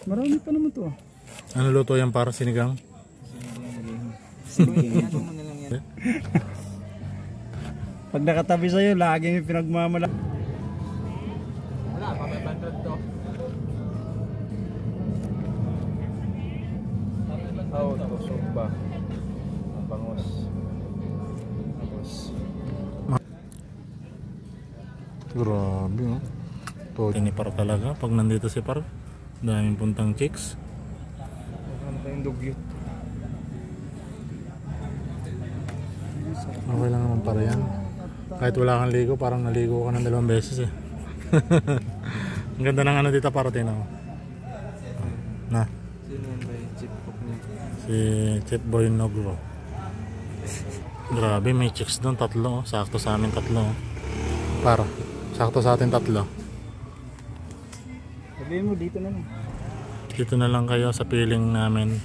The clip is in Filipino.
Marami pa naman to. Ano luto yan para sinigang? Sinigang mo na lang yan. Pag nakatabi sa'yo, lagi yung pinagmamala. Wala, pamabandod to. Oh, tusok ba? Bangos. Bangos. Grabe, oh. To ini Par talaga. Pag nandito si Par, daming puntang chicks. Ano pa yung dugyot? Okay lang naman para yan. Kahit wala kang ligo, parang naligo ka ng 2 beses eh. Ang ganda ng ano dito para tinaw. Na. Sino yan ba yung chip cook niya? Si Chef Boy Nogro. Grabe, may chicks doon, 3 oh. Sakto sa amin 3 oh. Para, sakto sa atin 3. Sabihin mo, dito na lang. Dito na lang kayo sa piling namin.